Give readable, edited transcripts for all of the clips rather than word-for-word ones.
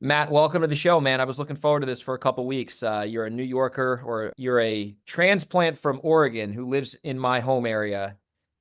Matt, welcome to the show, man. I was looking forward to this for a couple weeks. You're a New Yorker, or you're a transplant from Oregon who lives in my home area,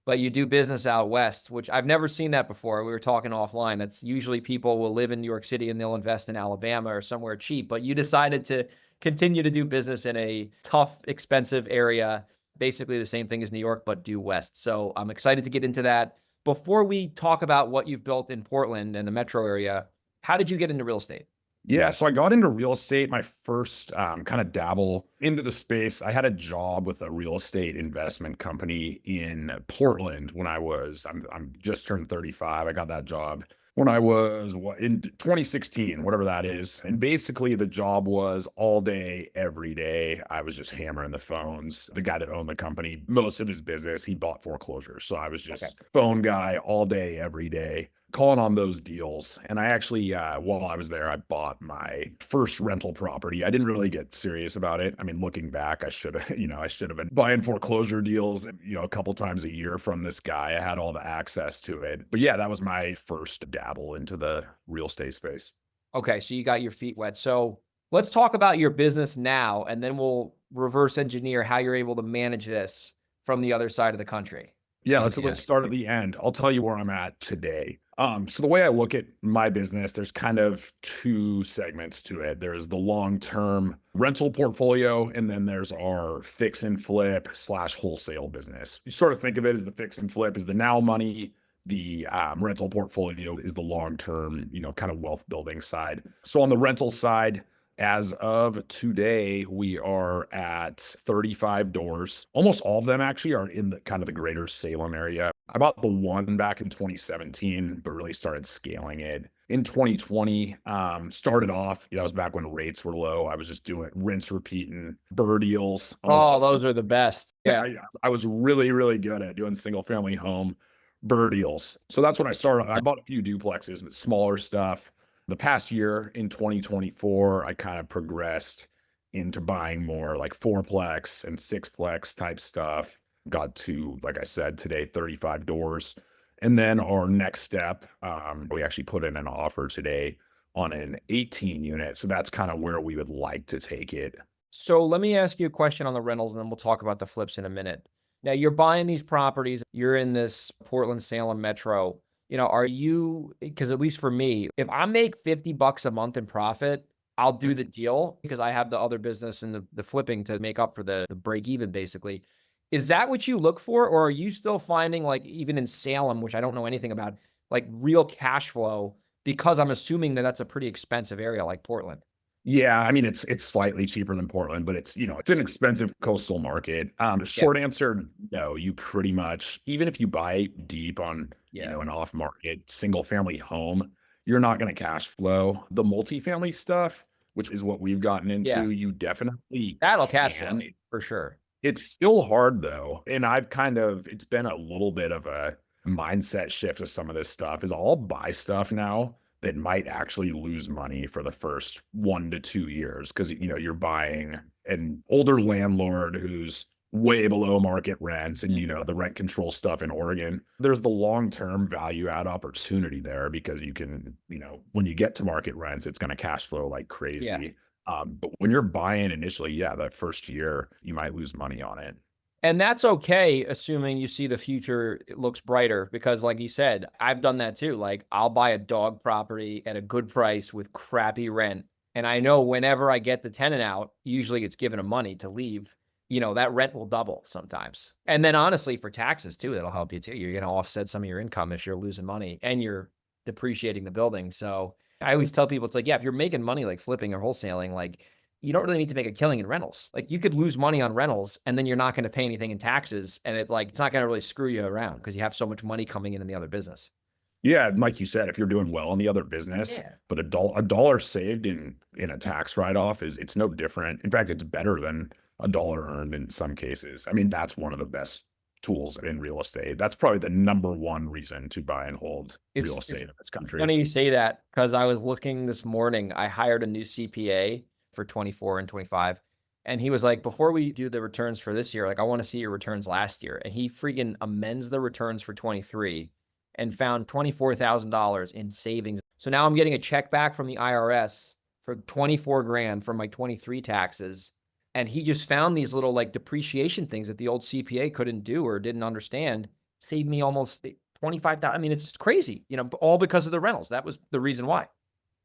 but you do business out west, which I've never seen that before. We were talking offline. That's usually people will live in New York City and they'll invest in Alabama or somewhere cheap, but you decided to continue to do business in a tough, expensive area, basically the same thing as New York, but due west. So I'm excited to get into that. Before we talk about what you've built in Portland and the metro area, how did you get into real estate? Yeah, so I got into real estate, my first kind of dabble into the space. I had a job with a real estate investment company in Portland when I'm just turned 35. I got that job when I was in 2016, whatever that is. And basically the job was all day, every day. I was just hammering the phones. The guy that owned the company, most of his business, he bought foreclosures. So I was just phone guy all day, every day, calling on those deals. And I actually, while I was there, I bought my first rental property. I didn't really get serious about it. I mean, looking back, I should have, I should have been buying foreclosure deals, a couple times a year from this guy. I had all the access to it. But yeah, that was my first dabble into the real estate space. Okay, so you got your feet wet. So let's talk about your business now, and then we'll reverse engineer how you're able to manage this from the other side of the country. Yeah, let's start at the end. I'll tell you where I'm at today. So the way I look at my business, there's kind of two segments to it. There's the long-term rental portfolio, and then there's our fix and flip / wholesale business. You sort of think of it as the fix and flip is the now money. The rental portfolio is the long-term, kind of wealth building side. So on the rental side, as of today, we are at 35 doors. Almost all of them actually are in the kind of the greater Salem area. I bought the one back in 2017, but really started scaling it in 2020. Started off, that was back when rates were low. I was just doing rinse, repeat, and burr deals. Oh, those are the best. Yeah, I was really, really good at doing single family home burr deals. So that's when I started. I bought a few duplexes, but smaller stuff. The past year in 2024, I kind of progressed into buying more like fourplex and sixplex type stuff. Got to, like I said, today, 35 doors. And then our next step, we actually put in an offer today on an 18 unit. So that's kind of where we would like to take it. So let me ask you a question on the rentals, and then we'll talk about the flips in a minute. Now, you're buying these properties. You're in this Portland, Salem metro. Are you, because at least for me, if I make $50 a month in profit, I'll do the deal because I have the other business and the flipping to make up for the break even, basically. Is that what you look for? Or are you still finding, like, even in Salem, which I don't know anything about, like real cash flow? Because I'm assuming that that's a pretty expensive area like Portland. Yeah, I mean, it's slightly cheaper than Portland, but it's an expensive coastal market. Short answer, no, you pretty much, even if you buy deep on, an off market single family home, you're not going to cash flow. The multifamily stuff, which is what we've gotten into, you definitely that'll cash flow for sure. It's still hard though. And it's been a little bit of a mindset shift of some of this stuff is I'll buy stuff now that might actually lose money for the first 1 to 2 years. Cause you're buying an older landlord who's way below market rents and, the rent control stuff in Oregon. There's the long-term value add opportunity there because you can, when you get to market rents, it's going to cash flow like crazy. Yeah. But when you're buying initially, that first year, you might lose money on it. And that's okay, assuming you see the future it looks brighter, because like you said, I've done that too. Like, I'll buy a dog property at a good price with crappy rent. And I know whenever I get the tenant out, usually it's given them money to leave, that rent will double sometimes. And then honestly, for taxes too, that'll help you too. You're going to offset some of your income if you're losing money and you're depreciating the building. So I always tell people, it's like, if you're making money like flipping or wholesaling, like, you don't really need to make a killing in rentals. Like, you could lose money on rentals and then you're not going to pay anything in taxes. And it's not going to really screw you around because you have so much money coming in the other business. Yeah. Like you said, if you're doing well in the other business, but a dollar saved in a tax write-off it's no different. In fact, it's better than a dollar earned in some cases. I mean, that's one of the best tools in real estate. That's probably the number one reason to buy and hold real estate in this country. Funny you say that, because I was looking this morning, I hired a new CPA for 24 and 25. And he was like, before we do the returns for this year, like, I want to see your returns last year. And he freaking amends the returns for 23 and found $24,000 in savings. So So now I'm getting a check back from the IRS for 24 grand from my 23 taxes. And he just found these little like depreciation things that the old CPA couldn't do or didn't understand, saved me almost 25,000. I mean, it's crazy, all because of the rentals. That was the reason why.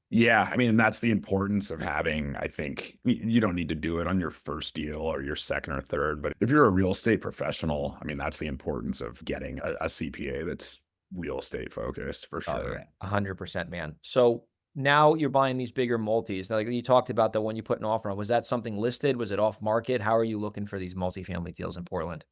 Yeah, I mean, that's the importance of having, I think you don't need to do it on your first deal or your second or third, but if you're a real estate professional, I mean, that's the importance of getting a CPA that's real estate focused for Oh, sure. yeah. 100%, man. So now you're buying these bigger multis. Like you talked about the one you put an offer on. Was that something listed? Was it off market? How are you looking for these multifamily deals in Portland?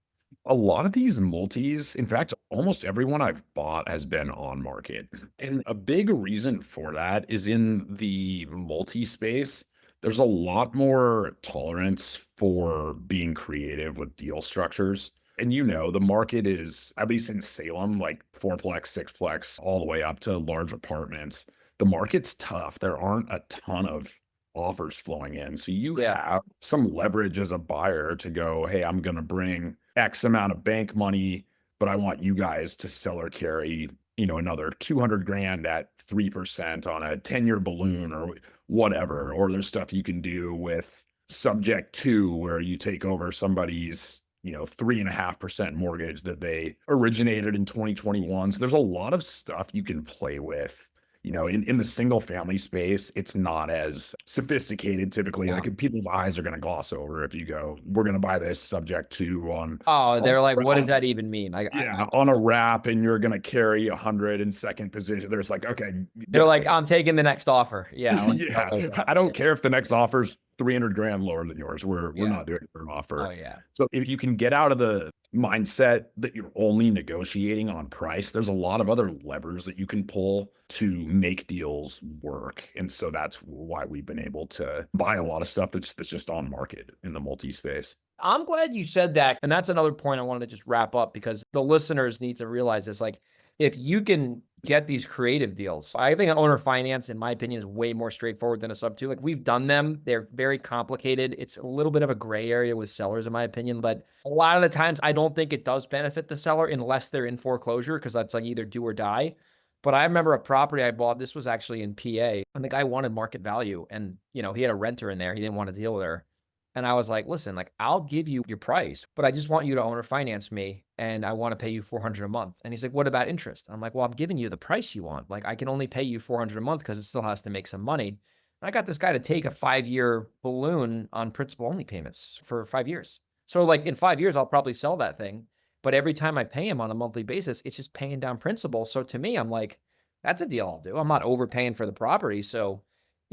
A lot of these multis, in fact, almost everyone I've bought has been on market. And a big reason for that is in the multi space, there's a lot more tolerance for being creative with deal structures. And the market is, at least in Salem, like fourplex, sixplex, all the way up to large apartments. The market's tough. There aren't a ton of offers flowing in. So you Yeah. have some leverage as a buyer to go, hey, I'm going to bring X amount of bank money, but I want you guys to sell or carry, another 200 grand at 3% on a 10-year balloon or whatever. Or there's stuff you can do with subject to where you take over somebody's 3.5% mortgage that they originated in 2021. So there's a lot of stuff you can play with. In the single family space, it's not as sophisticated typically. Yeah. Like people's eyes are going to gloss over if you go, we're going to buy this subject to Oh, they're like, what does that even mean? on a wrap, and you're going to carry 100 in second position. There's like, okay. They're like, I'm taking the next offer. Yeah. Yeah. I don't care if the next offer's 300 grand lower than yours. We're Yeah. not doing an offer. Oh, yeah. So if you can get out of the mindset that you're only negotiating on price, there's a lot of other levers that you can pull to make deals work. And so that's why we've been able to buy a lot of stuff that's just on market in the multi space. I'm glad you said that. And that's another point I wanted to just wrap up because the listeners need to realize this. Like, if you can get these creative deals, I think an owner finance, in my opinion, is way more straightforward than a sub two. Like, we've done them. They're very complicated. It's a little bit of a gray area with sellers, in my opinion. But a lot of the times, I don't think it does benefit the seller unless they're in foreclosure, because that's like either do or die. But I remember a property I bought. This was actually in PA, and the guy wanted market value. And, he had a renter in there. He didn't want to deal with her. And I was like, listen, like, I'll give you your price, but I just want you to owner finance me, and I want to pay you $400 a month. And he's like, what about interest? I'm like, well, I'm giving you the price you want. Like, I can only pay you $400 a month because it still has to make some money. And I got this guy to take a 5-year balloon on principal only payments for 5 years. So like in 5 years, I'll probably sell that thing. But every time I pay him on a monthly basis, it's just paying down principal. So to me, I'm like, that's a deal I'll do. I'm not overpaying for the property. So,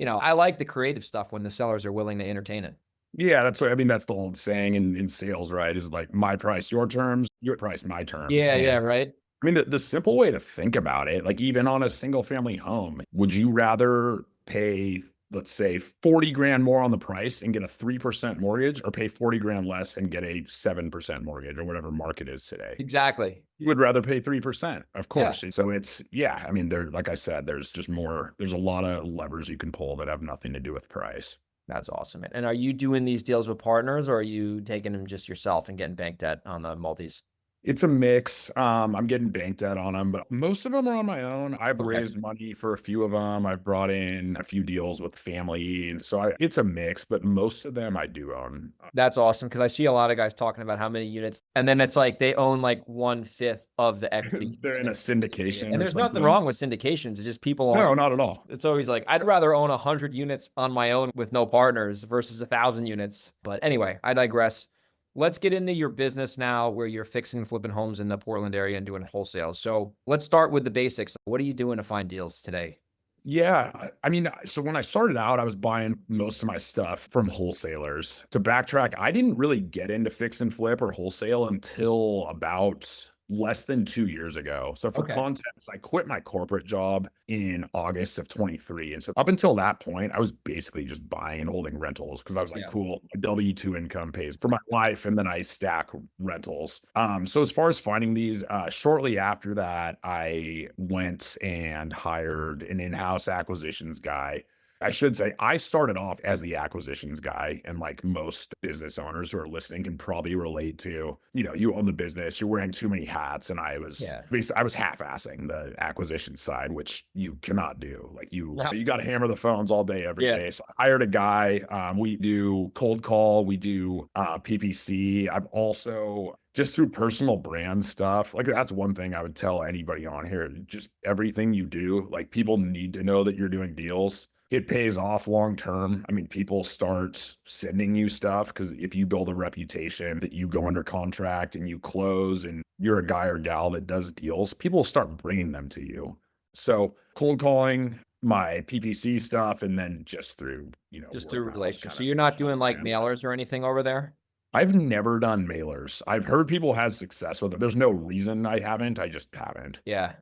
I like the creative stuff when the sellers are willing to entertain it. Yeah, that's what I mean. That's the old saying in sales, right? Is like my price, your terms, your price, my terms. Yeah, And yeah, right. I mean, the simple way to think about it, like even on a single family home, would you rather pay, let's say, 40 grand more on the price and get a 3% mortgage, or pay 40 grand less and get a 7% mortgage, or whatever market is today? Exactly. You would rather pay 3%, of Yeah. course. So I mean, like I said, there's a lot of levers you can pull that have nothing to do with price. That's awesome. And are you doing these deals with partners, or are you taking them just yourself and getting bank debt on the multis? It's a mix. I'm getting bank debt on them, but most of them are on my own. I've Okay. raised money for a few of them. I've brought in a few deals with family, and so it's a mix, but most of them I do own. That's awesome, because I see a lot of guys talking about how many units, and then it's like they own like 1/5 of the equity. They're in a syndication. And or there's nothing something. wrong with syndications. It's just people No, aren't. not at all. It's always like, I'd rather own 100 units on my own with no partners versus 1,000 units. But anyway, I digress. Let's get into your business now, where you're fixing and flipping homes in the Portland area and doing wholesale. So let's start with the basics. What are you doing to find deals today? Yeah. I mean, so when I started out, I was buying most of my stuff from wholesalers. To backtrack, I didn't really get into fix and flip or wholesale until about less than 2 years ago. So for Okay. context, I quit my corporate job in August of 23. And so up until that point, I was basically just buying and holding rentals because I was like, Yeah. cool, a W-2 income pays for my life, and then I stack rentals. So as far as finding these, shortly after that, I went and hired an in-house acquisitions guy I should say I started off as the acquisitions guy, and like most business owners who are listening can probably relate to, you own the business, you're wearing too many hats. And Yeah. I was half-assing the acquisition side, which you cannot do. Like No. you got to hammer the phones all day, every Yeah. day. So I hired a guy. We do cold call, we do PPC. I've also just through personal brand stuff. Like that's one thing I would tell anybody on here. Just everything you do, like people need to know that you're doing deals. It pays off long term. I mean, people start sending you stuff because if you build a reputation that you go under contract and you close and you're a guy or gal that does deals, people start bringing them to you. So cold calling, my PPC stuff, and then just through, Just word through of mouth, relationships. kind So of you're not personal doing like brand. mailers or anything over there? I've never done mailers. I've heard people have success with it. There's no reason I haven't. I just haven't. Yeah.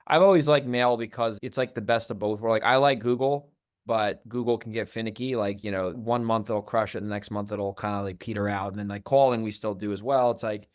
I've always liked mail because it's like the best of both worlds. Like I like Google, but Google can get finicky. Like, 1 month it'll crush it, the next month it'll kind of like peter out. And then like calling we still do as well. It's like,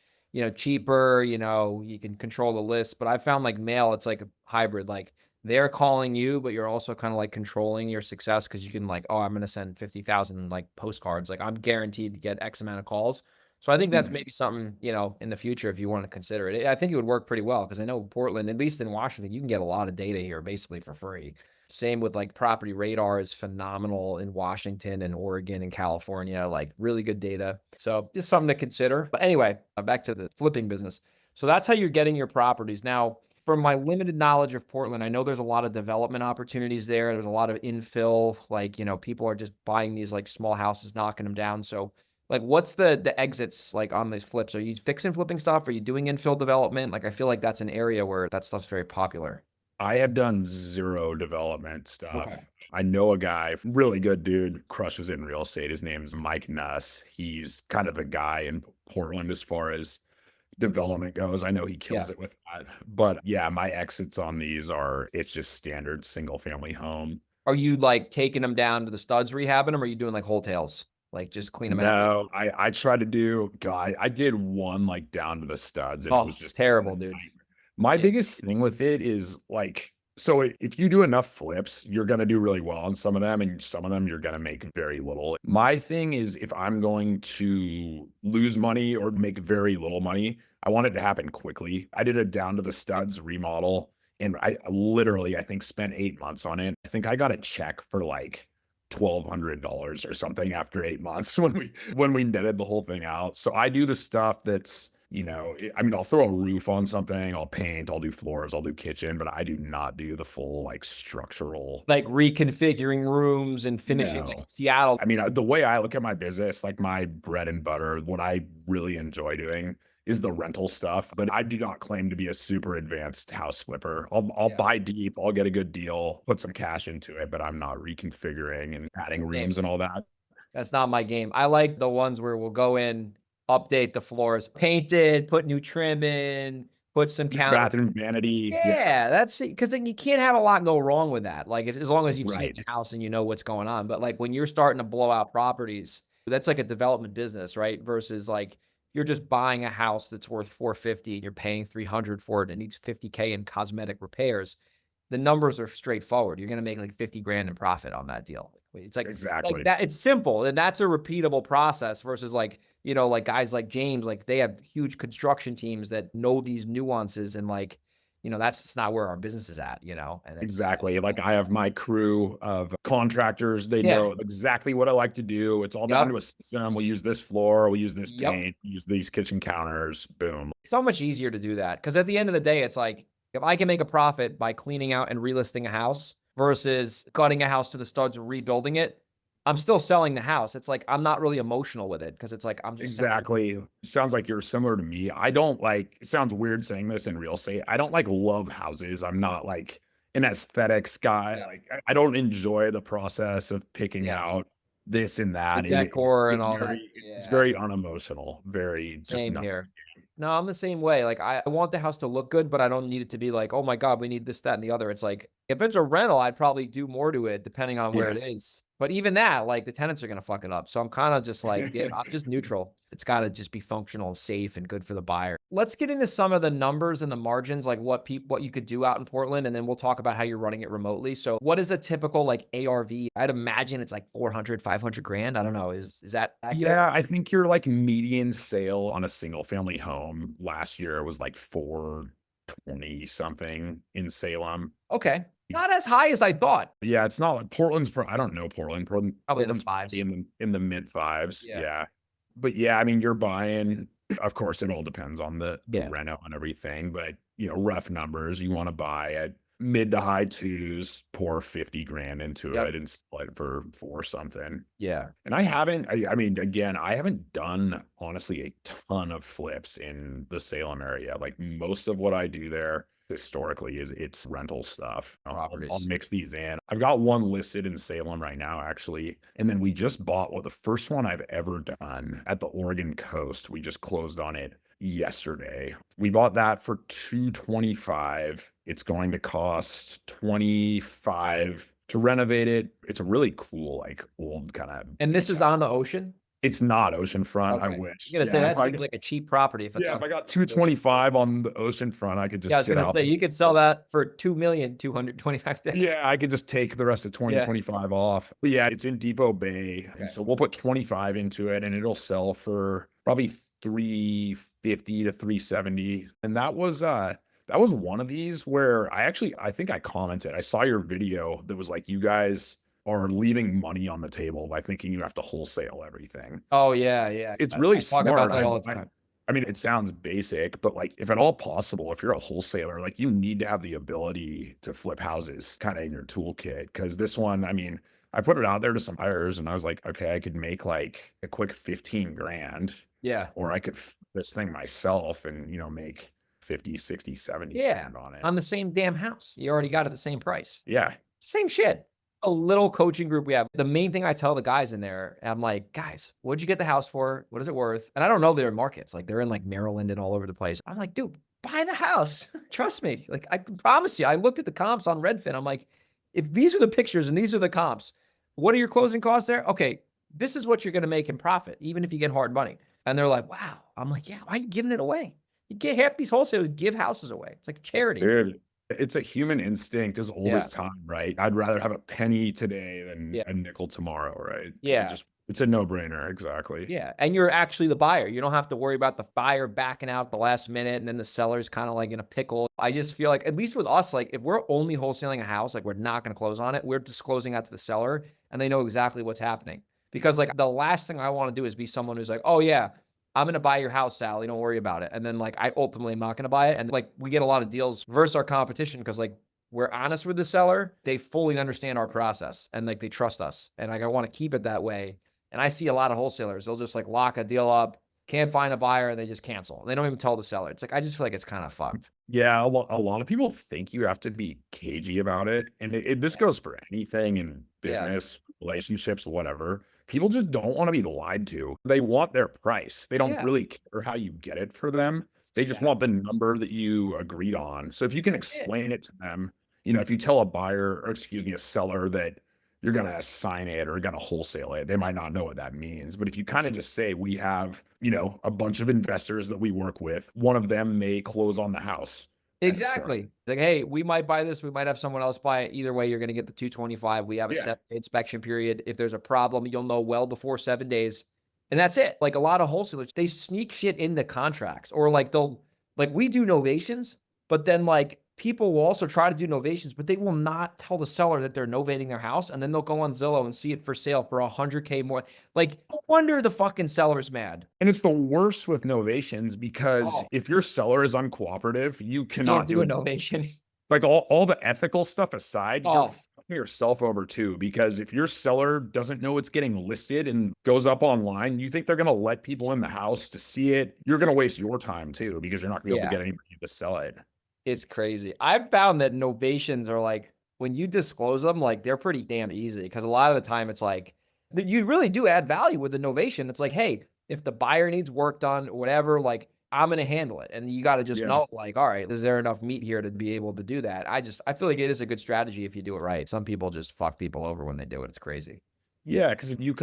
cheaper, you can control the list. But I found like mail, it's like a hybrid. Like they're calling you, but you're also kind of like controlling your success because you can like, oh, I'm gonna send 50,000 like postcards. Like I'm guaranteed to get X amount of calls. So I think that's Mhm. maybe something, in the future if you want to consider it. I think it would work pretty well because I know Portland, at least in Washington, you can get a lot of data here basically for free. Same with like property radar is phenomenal in Washington and Oregon and California, like really good data. So just something to consider. But anyway, back to the flipping business. So that's how you're getting your properties. Now, from my limited knowledge of Portland, I know there's a lot of development opportunities there. There's a lot of infill, like, people are just buying these like small houses, knocking them down. So like, what's the exits like on these flips? Are you fixing flipping stuff? Are you doing infill development? Like, I feel like that's an area where that stuff's very popular. I have done zero development Okay. stuff. I know a guy, really good dude, crushes it in real estate. His name's Mike Nuss. He's kind of the guy in Portland as far as development goes. I know he Yeah. kills it with that. But yeah, my exits on these it's just standard single family home. Are you like taking them down to the studs, rehabbing them, or are you doing like wholetails? Like just clean them out? No, I try to do, God, I did one like down to the studs and it Oh, was it's just terrible, dude. my Yeah. biggest thing with it is like, so if you do enough flips, you're going to do really well on some of them, and some of them you're going to make very little. My thing is, if I'm going to lose money or make very little money, I want it to happen quickly. I did a down to the studs remodel, and I literally, I think, spent 8 months on it. I think I got a check for like $1,200 or something after 8 months when we netted the whole thing out. So I do the stuff that's, I mean, I'll throw a roof on something, I'll paint, I'll do floors, I'll do kitchen, but I do not do the full like structural. Like reconfiguring rooms and finishing like No. Seattle. I mean, the way I look at my business, like my bread and butter, what I really enjoy doing is the rental stuff, but I do not claim to be a super advanced house flipper. I'll Yeah. buy deep, I'll get a good deal, put some cash into it, but I'm not reconfiguring and adding Same. rooms and all that. That's not my game. I like the ones where we'll go in, update the floors, paint it, put new trim in, put some New counter. bathroom vanity. Yeah. Yeah, that's it. Because then you can't have a lot go wrong with that. Like if, as long as you've seen Right. the house and you know what's going on. But like when you're starting to blow out properties, that's like a development business, right? Versus like you're just buying a house that's worth 450 and you're paying 300 for it and it needs 50K in cosmetic repairs. The numbers are straightforward. You're going to make like 50 grand in profit on that deal. It's like Exactly. that. It's simple. And that's a repeatable process versus like, like guys like James, like they have huge construction teams that know these nuances and like, that's just not where our business is at, and it's, Exactly. Like I have my crew of contractors. They yeah. know exactly what I like to do. It's all down Yep. to a system. We use this floor, we use this Yep. paint, we use these kitchen counters. Boom. It's so much easier to do that. Cause at the end of the day, it's like, if I can make a profit by cleaning out and relisting a house versus cutting a house to the studs and rebuilding it, I'm still selling the house. It's like, I'm not really emotional with it because it's like, I'm just simply, Exactly. Sounds like you're similar to me. I don't like, it sounds weird saying this in real estate. I don't like love houses. I'm not like an aesthetics guy. yeah, Like I don't enjoy the process of picking yeah, out this and the that. decor and all that. It's Yeah. very unemotional, very just Same not. here. No, I'm the same way. Like I want the house to look good, but I don't need it to be like, oh my God, we need this, that, and the other. It's like if it's a rental, I'd probably do more to it depending on where Yeah. it is. But even that, like the tenants are going to fuck it up. So I'm kind of just like, yeah, I'm just neutral. It's got to just be functional and safe and good for the buyer. Let's get into some of the numbers and the margins, like what you could do out in Portland. And then we'll talk about how you're running it remotely. So what is a typical like ARV? I'd imagine it's like 400, 500 grand. I don't know. Is that accurate? Yeah, I think your like median sale on a single family home last year was like 420 something in Salem. Okay. Not as high as I thought. Yeah, it's not like I don't know Portland. Probably in the Portland's fives. in the mid fives. Yeah. Yeah. But yeah, I mean, you're buying, of course, it all depends on the Yeah. reno and everything, but rough numbers, you want to buy at mid to high twos, pour 50 grand into Yep. it and sell it for something. Yeah. And I mean, again, I haven't done honestly a ton of flips in the Salem area. Like most of what I do there historically it's rental stuff. I'll Properties. mix these in. I've got one listed in Salem right now, actually. And then we just bought the first one I've ever done at the Oregon coast. We just closed on it yesterday. We bought that for 225. It's going to cost 25 to renovate it. It's a really cool, like old kind of. And this is on the ocean? It's not oceanfront. I Okay. wish. You're gonna say that if I seems like a cheap property if it's yeah, on. if I got 225 on the ocean front, I could Yeah, I just was sit gonna out. say you could sell that for 2,225,000. Yeah, I could just take the rest of Yeah. 2025 off. But yeah, it's in Depot Bay. Okay. And so we'll put 25 into it and it'll sell for probably 350 to 370. And that was one of these where I think I commented. I saw your video that was like, you guys are leaving money on the table by thinking you have to wholesale everything. Oh yeah, yeah. It's really I talk smart. about that all the time. I mean, it sounds basic, but like if at all possible, if you're a wholesaler, like you need to have the ability to flip houses kind of in your toolkit. Cause this one, I mean, I put it out there to some buyers and I was like, okay, I could make like a quick 15 grand, Yeah. or I could flip this thing myself and, make 50, 60, 70 Yeah. grand on it. On the same damn house. You already got it the same price. Yeah. Same shit. A little coaching group we have. The main thing I tell the guys in there, I'm like, guys, what'd you get the house for? What is it worth? And I don't know their markets. Like they're in like Maryland and all over the place. I'm like, dude, buy the house. Trust me. Like I can promise you. I looked at the comps on Redfin. I'm like, if these are the pictures and these are the comps, what are your closing costs there? Okay, this is what you're going to make in profit, even if you get hard money. And they're like, wow. I'm like, yeah, why are you giving it away? You get half these wholesalers give houses away. It's like charity. Dude, it's a human instinct as old Yeah. as time, right? I'd rather have a penny today than Yeah. a nickel tomorrow, right? Yeah. It's a no-brainer, exactly. Yeah. And you're actually the buyer. You don't have to worry about the buyer backing out at the last minute and then the seller's kind of like in a pickle. I just feel like, at least with us, like if we're only wholesaling a house, like we're not going to close on it, we're disclosing out to the seller and they know exactly what's happening. Because like the last thing I want to do is be someone who's like, oh yeah, I'm going to buy your house, Sally. Don't worry about it. And then like, I ultimately am not going to buy it. And like, we get a lot of deals versus our competition because like, we're honest with the seller. They fully understand our process and like, they trust us. And like, I want to keep it that way. And I see a lot of wholesalers, they'll just like lock a deal up, can't find a buyer, and they just cancel. They don't even tell the seller. It's like, I just feel like it's kind of fucked. Yeah, a lot of people think you have to be cagey about it. And this goes for anything in business, relationships, whatever. People just don't want to be lied to. They want their price. They don't really care how you get it for them. They just want the number that you agreed on. So if you can explain it to them, if you tell a buyer, or excuse me, a seller that you're going to assign it or going to wholesale it, they might not know what that means. But if you kind of just say, we have, a bunch of investors that we work with, one of them may close on the house. Exactly. Like, hey, we might buy this. We might have someone else buy it. Either way, you're going to get the 225. We have a set inspection period. If there's a problem, you'll know well before 7 days. And that's it. Like a lot of wholesalers, they sneak shit into contracts or like we do novations, but then like people will also try to do novations, but they will not tell the seller that they're novating their house. And then they'll go on Zillow and see it for sale for $100K more. Like, no wonder the fucking seller's mad. And it's the worst with novations because if your seller is uncooperative, you cannot do a novation. Like all the ethical stuff aside, you're fucking yourself over too. Because if your seller doesn't know it's getting listed and goes up online, you think they're going to let people in the house to see it. You're going to waste your time too, because you're not going to be able to get anybody to sell it. It's crazy. I've found that novations are like, when you disclose them, like they're pretty damn easy. Because a lot of the time it's like, you really do add value with the novation. It's like, hey, if the buyer needs work done or whatever, like I'm going to handle it. And you got to just know like, all right, is there enough meat here to be able to do that? I feel like it is a good strategy if you do it right. Some people just fuck people over when they do it. It's crazy. Yeah, because if you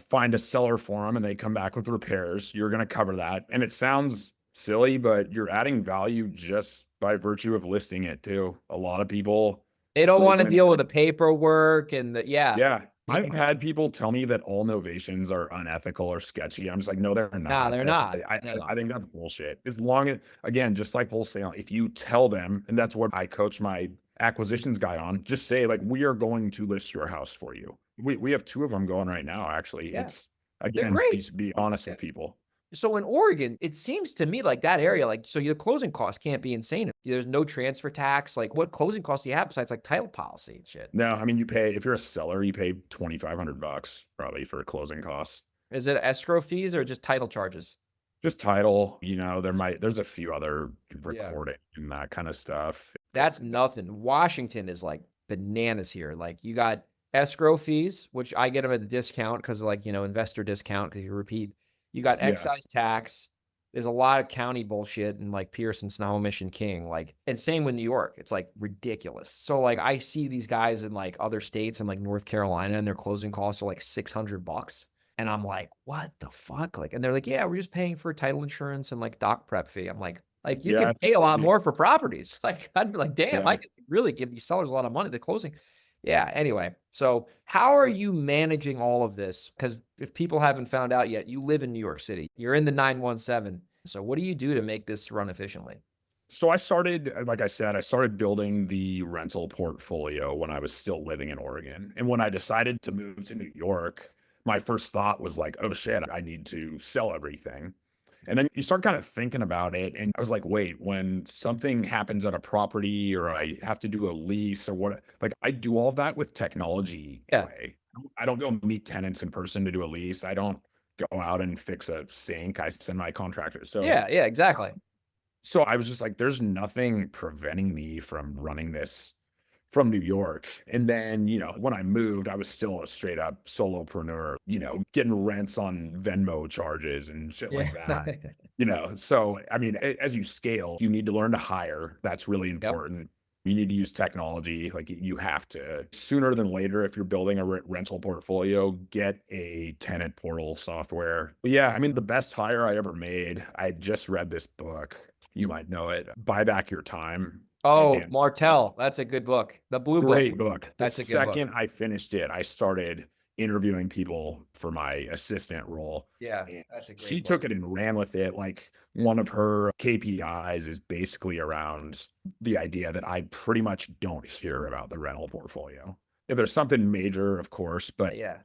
find a seller for them and they come back with repairs, you're going to cover that. And it sounds silly, but you're adding value just by virtue of listing it too. A lot of people They don't freeze want to them in. deal with the paperwork and yeah. Yeah, I've had people tell me that all novations are unethical or sketchy. I'm just like, no, they're Nah, not. they're not. I think that's bullshit. As long as, again, just like wholesale, if you tell them, and that's what I coach my acquisitions guy on, just say like, we are going to list your house for you. We have two of them going right now. Actually, Yeah, it's they're again, great. be honest with people. So in Oregon, it seems to me like that area, like, so your closing costs can't be insane. There's no transfer tax. Like, what closing costs do you have besides like title policy and shit? No, I mean, you pay if you're a seller, you pay $2,500 probably for closing costs. Is it escrow fees or just title charges? Just title, there's a few other Yeah. recording and that kind of stuff. That's nothing. Washington is like bananas here. Like you got escrow fees, which I get them at a discount because like, investor discount because you repeat. You got Yeah. excise tax. There's a lot of county bullshit in like Pearson, Snohomish, and King. Like, and same with New York. It's like ridiculous. So like I see these guys in like other states and like North Carolina and their closing costs are like $600. And I'm like, what the fuck? Like, and they're like, yeah, we're just paying for title insurance and like doc prep fee. I'm like you Yeah, can it's pay a lot crazy. more for properties. Like, I'd be like, damn, I Yeah. could really give these sellers a lot of money. The closing. Yeah. Anyway, so how are you managing all of this? Because if people haven't found out yet, you live in New York City. You're in the 917. So what do you do to make this run efficiently? So I started, like I said, I started building the rental portfolio when I was still living in Oregon. And when I decided to move to New York, my first thought was like, oh shit, I need to sell everything. And then you start kind of thinking about it. And I was like, wait, when something happens at a property or I have to do a lease or what, like I do all that with technology Yeah. anyway. I don't go meet tenants in person to do a lease. I don't go out and fix a sink. I send my contractor. Yeah. Yeah. Exactly. So I was just like, there's nothing preventing me from running this from New York. And then, when I moved, I was still a straight up solopreneur, getting rents on Venmo charges and shit Yeah. like that. So I mean, as you scale, you need to learn to hire. That's really Yep. important. You need to use technology. Like you have to sooner than later, if you're building a rental portfolio, get a tenant portal software. But yeah, I mean, the best hire I ever made, I just read this book. You might know it. Buy Back Your Time. Oh, And Martell. That's a good book. The Blue Book. great book. The That's a good book. second I finished it, I started interviewing people for my assistant role. Yeah. And That's a great she book. took it and ran with it. Like one of her KPIs is basically around the idea that I pretty much don't hear about the rental portfolio. If there's something major, of course, but Yeah.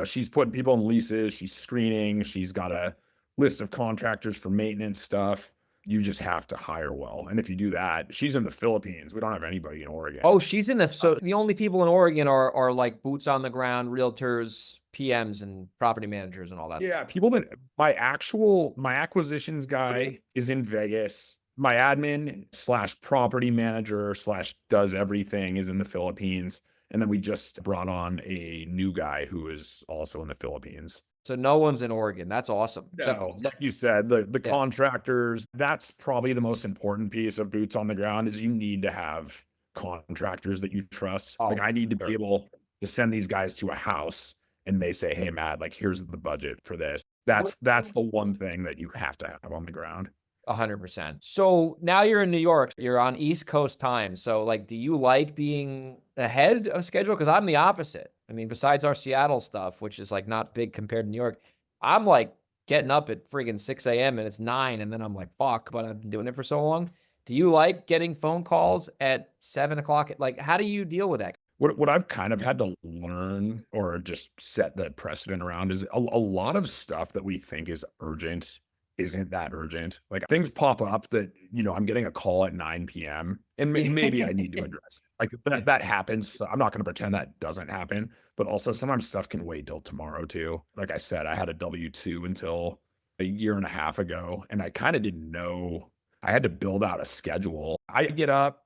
she's putting people in leases, she's screening, she's got a list of contractors for maintenance stuff. You just have to hire well. And if you do that, she's in the Philippines. We don't have anybody in Oregon. Oh, she's in so the only people in Oregon are like boots on the ground, realtors, PMs, and property managers and all that. Yeah, people that my acquisitions guy is in Vegas. My admin slash property manager slash does everything is in the Philippines. And then we just brought on a new guy who is also in the Philippines. So no one's in Oregon. That's awesome. No, like you said, the Yeah. contractors, that's probably the most important piece of boots on the ground is you need to have contractors that you trust. Oh, Like I need to sure. be able to send these guys to a house and they say, hey, Matt, like here's the budget for this. That's the one thing that you have to have on the ground. 100%. So now you're in New York. You're on East Coast time. So like, do you like being ahead of schedule? Because I'm the opposite. I mean, besides our Seattle stuff, which is like not big compared to New York, I'm like getting up at friggin' 6 a.m. and it's 9. And then I'm like, fuck, but I've been doing it for so long. Do you like getting phone calls at 7 o'clock? Like, how do you deal with that? What I've kind of had to learn or just set the precedent around is a lot of stuff that we think is urgent isn't that urgent. Like things pop up that, I'm getting a call at 9 PM and maybe I need to address it. Like that happens. So I'm not going to pretend that doesn't happen, but also sometimes stuff can wait till tomorrow too. Like I said, I had a W-2 until a year and a half ago and I kind of didn't know I had to build out a schedule. I get up,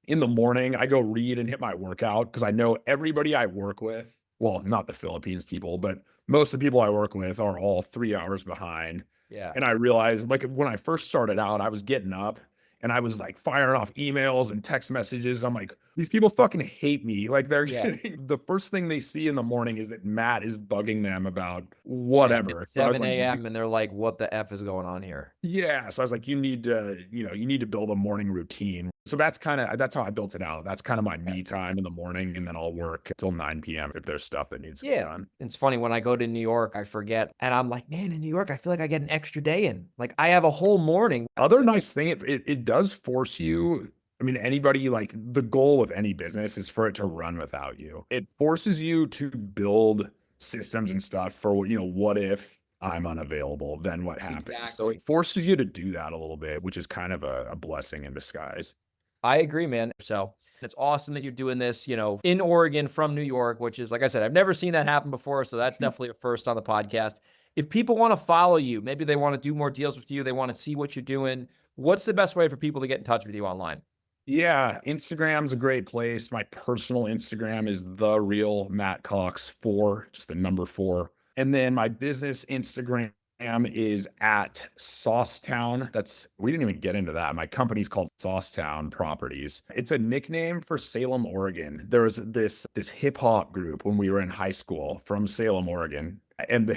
in the morning, I go read and hit my workout because I know everybody I work with, well, not the Philippines people, but most of the people I work with are all 3 hours behind. Yeah. And I realized, like, when I first started out, I was getting up And I was like firing off emails and text messages. I'm like, these people fucking hate me. Like they're Yeah. getting the first thing they see in the morning is that Matt is bugging them about Yeah. whatever. It's So I was 7 like, a.m. and they're like, what the F is going on here? yeah. So I was like, you need to, you need to build a morning routine. So that's how I built it out. That's kind of my Yeah. me time in the morning. And then I'll work till 9 p.m. if there's stuff that needs to get Yeah. done. It's funny when I go to New York, I forget. And I'm like, man, in New York, I feel like I get an extra day in. Like I have a whole morning. Other nice thing, it does force you. I mean, anybody like the goal with any business is for it to run without you. It forces you to build systems and stuff for, what if I'm unavailable? Then what happens? So Exactly. it forces you to do that a little bit, which is kind of a blessing in disguise. I agree, man. So it's awesome that you're doing this, in Oregon from New York, which is, like I said, I've never seen that happen before. So that's definitely a first on the podcast. If people want to follow you, maybe they want to do more deals with you, they want to see what you're doing. What's the best way for people to get in touch with you online? Yeah, Instagram's a great place. My personal Instagram is the real Matt Cox 4, just the number 4. And then my business Instagram is at SauceTown. We didn't even get into that. My company's called SauceTown Properties. It's a nickname for Salem, Oregon. There was this hip hop group when we were in high school from Salem, Oregon. And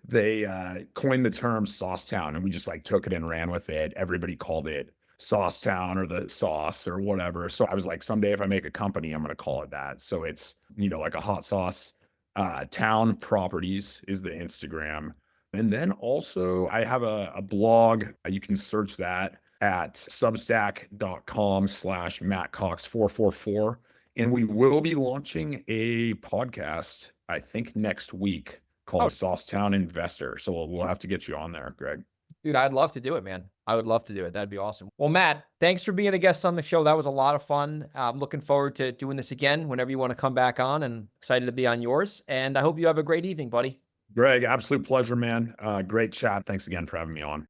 they coined the term SauceTown, and we just like took it and ran with it. Everybody called it SauceTown or the sauce or whatever. So I was like, someday if I make a company, I'm going to call it that. So it's, like a hot sauce. Town Properties is the Instagram. And then also I have a blog. You can search that at substack.com/MattCox444. And we will be launching a podcast, I think next week, Oh, called SauceTown Investor. So we'll have to get you on there, Greg. dude, I'd love to do it, man. I would love to do it. That'd be awesome. Well, Matt, thanks for being a guest on the show. That was a lot of fun. I'm looking forward to doing this again whenever you want to come back on, and excited to be on yours. And I hope you have a great evening, buddy. Greg, absolute pleasure, man. Great chat. Thanks again for having me on.